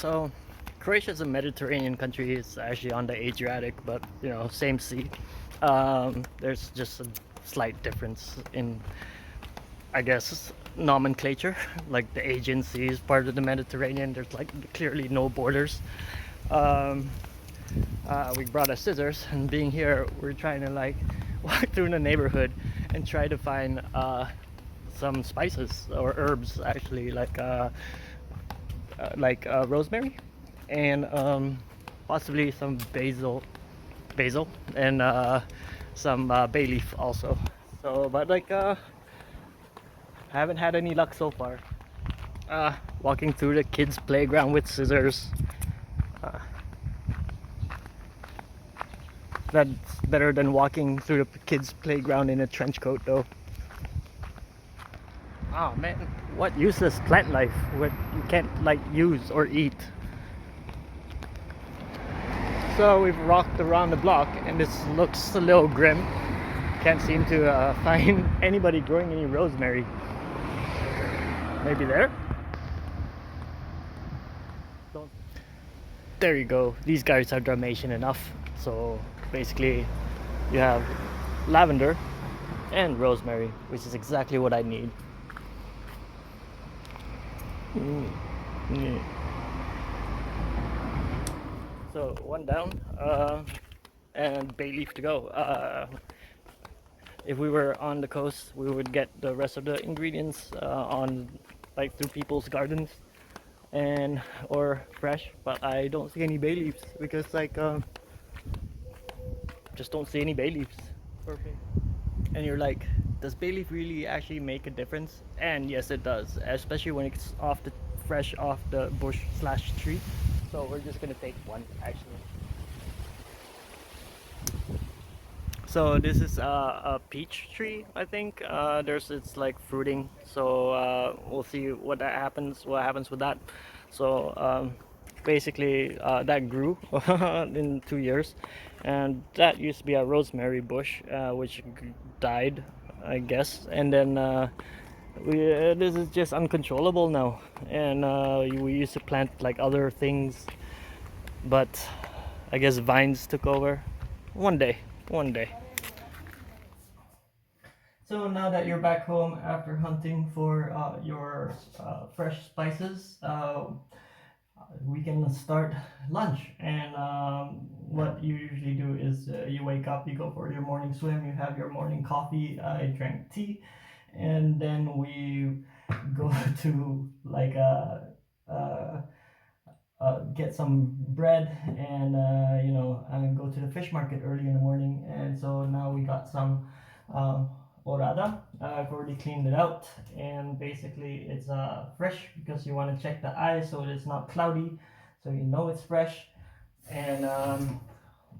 So, Croatia is a Mediterranean country. It's actually on the Adriatic, but same sea. There's just a slight difference in, I guess, nomenclature. Like the Aegean Sea is part of the Mediterranean. There's like clearly no borders. Um, we brought our scissors, and being here, we're trying to like walk through the neighborhood and try to find some spices or herbs, actually, like rosemary and possibly some basil and some bay leaf also. So, but like haven't had any luck so far. Walking through the kids' playground with scissors. Uh, that's better than walking through the kids' playground in a trench coat, though. Oh man, what useless plant life? What you can't like use or eat. So we've rocked around the block, and this looks a little grim. Can't seem to find anybody growing any rosemary. Maybe there? Don't. There you go. These guys are Dalmatian enough. So basically, you have lavender and rosemary, which is exactly what I need. So one down, and bay leaf to go. If we were on the coast, we would get the rest of the ingredients on like through people's gardens and or fresh. But I don't see any bay leaves because like just don't see any bay leaves. Perfect. And you're like, does bay leaf really actually make a difference? And yes, it does, especially when it's fresh off the bush slash tree. So we're just gonna take one actually. So this is a peach tree, I think. It's like fruiting. So we'll see what happens with that. So basically that grew in 2 years, and that used to be a rosemary bush, which died, I guess. And then this is just uncontrollable now, and we used to plant like other things, but I guess vines took over. One day. So now that you're back home after hunting for your fresh spices, we can start lunch. And what you usually do is you wake up, you go for your morning swim, you have your morning coffee. I drank tea, and then we go to like get some bread, and go to the fish market early in the morning. And so now we got some orada. I've already cleaned it out, and basically it's fresh because you want to check the eyes so it's not cloudy, so you know it's fresh. And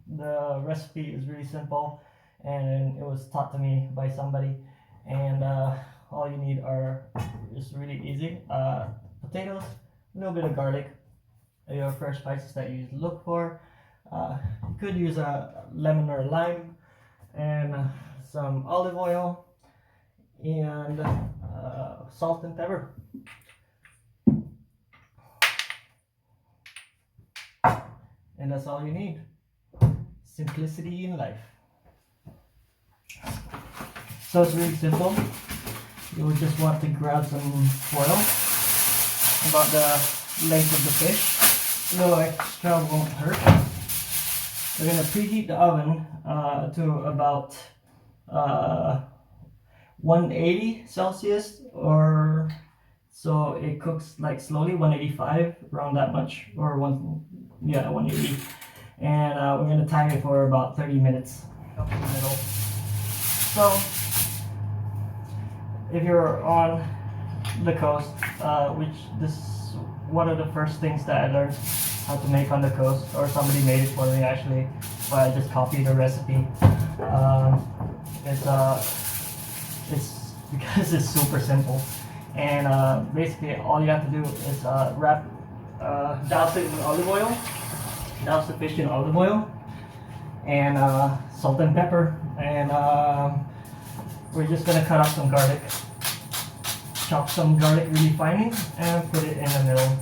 the recipe is really simple, and it was taught to me by somebody. And all you need is really easy: potatoes, a little bit of garlic, your fresh spices that you look for. You could use a lemon or lime, and some olive oil, and salt and pepper. And that's all you need. Simplicity in life. So it's really simple. You would just want to grab some foil about the length of the fish. No extra won't hurt. We're gonna preheat the oven to about 180 Celsius, or so it cooks like slowly, 185, around that much, or 180. And we're gonna time it for about 30 minutes up in the middle. So if you're on the coast, which this is one of the first things that I learned how to make on the coast, or somebody made it for me actually, but I just copied the recipe. It's because it's super simple, and basically all you have to do is douse it in olive oil, douse the fish in olive oil, and salt and pepper, and we're just gonna cut up some garlic, chop some garlic really finely, and put it in the middle.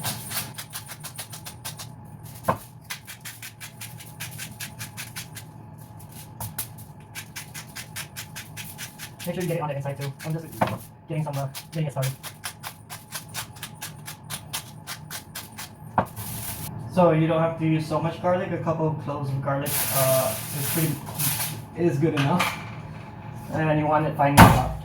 Make sure you get it on the inside too. I'm just getting it started. So you don't have to use so much garlic. A couple of cloves of garlic is good enough. And you want it finely chopped.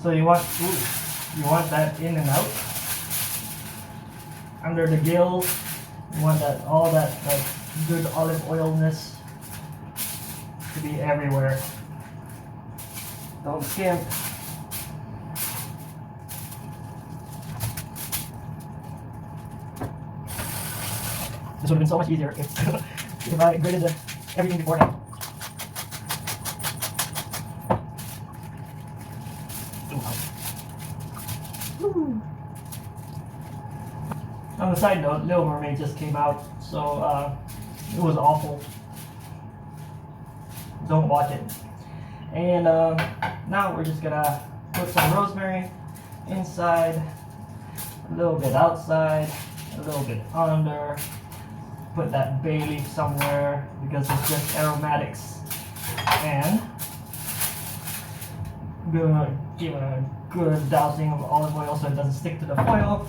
So you want that in and out, under the gills. You want all that good olive oilness to be everywhere. Don't skimp. This would have been so much easier if I grated everything beforehand. On the side note, Little Mermaid just came out, so it was awful. Don't watch it. And now we're just gonna put some rosemary inside, a little bit outside, a little bit under. Put that bay leaf somewhere because it's just aromatics. And gonna give it a good dousing of olive oil so it doesn't stick to the foil.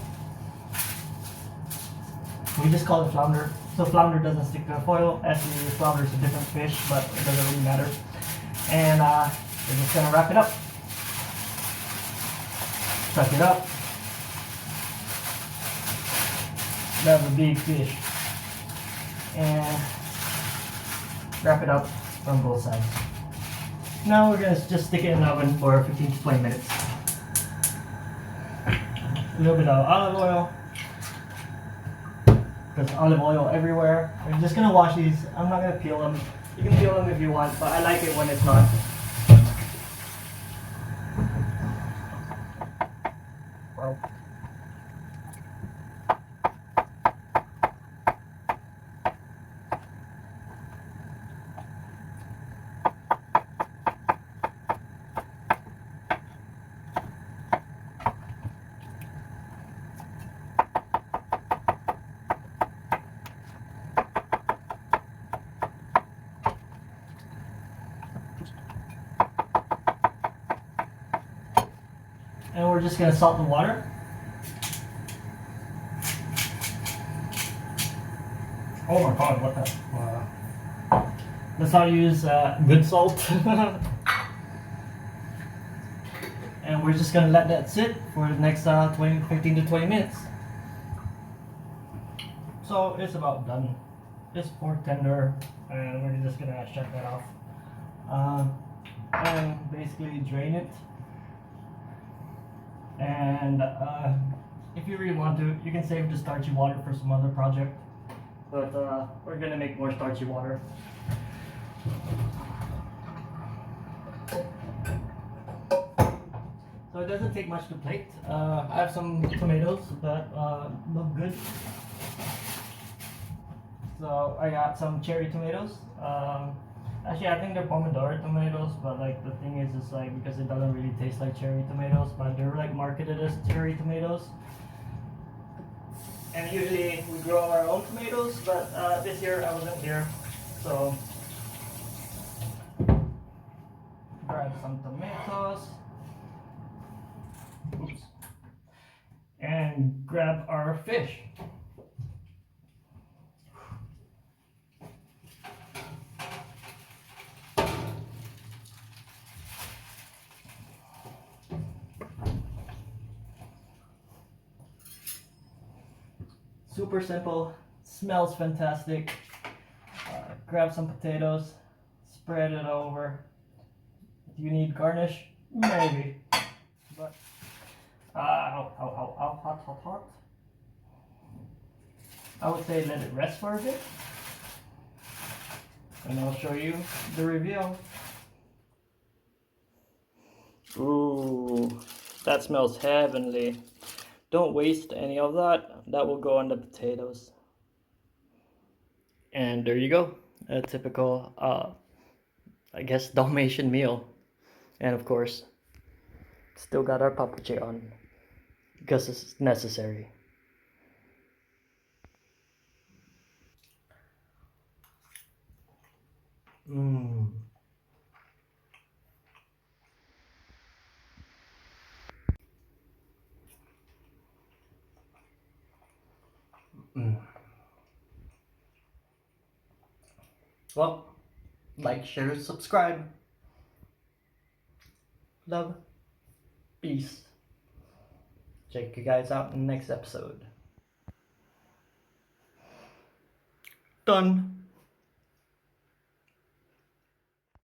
We just call it flounder, so flounder doesn't stick to the foil. Actually, flounder is a different fish, but it doesn't really matter. And we're just gonna wrap it up. Tuck it up. Grab a big fish and wrap it up from both sides. Now we're gonna just stick it in the oven for 15 to 20 minutes. A little bit of olive oil. There's olive oil everywhere. I'm just gonna wash these. I'm not gonna peel them. You can peel them if you want, but I like it when it's not. Wow. And we're just gonna salt the water. Oh my god, what the? Let's not use good salt. And we're just gonna let that sit for the next 15 to 20 minutes. So it's about done. It's more tender, and we're just gonna shut that off. And basically drain it. And if you really want to, you can save the starchy water for some other project. But we're gonna make more starchy water. So it doesn't take much to plate. I have some tomatoes that look good. So I got some cherry tomatoes. Actually, I think they're pomodoro tomatoes, but like the thing is like because it doesn't really taste like cherry tomatoes, but they're like marketed as cherry tomatoes. And usually we grow our own tomatoes, but this year I wasn't here, so grab some tomatoes. Oops. And grab our fish. Super simple, smells fantastic. Grab some potatoes, spread it over. Do you need garnish? Maybe. But hot. I would say let it rest for a bit. And I'll show you the reveal. Ooh, that smells heavenly. Don't waste any of that. That will go on the potatoes. And there you go. A typical, I guess, Dalmatian meal. And of course, still got our papuche on because it's necessary. Mm. Mm. Well, like, share, subscribe. Love. Peace. Check you guys out in the next episode. Done.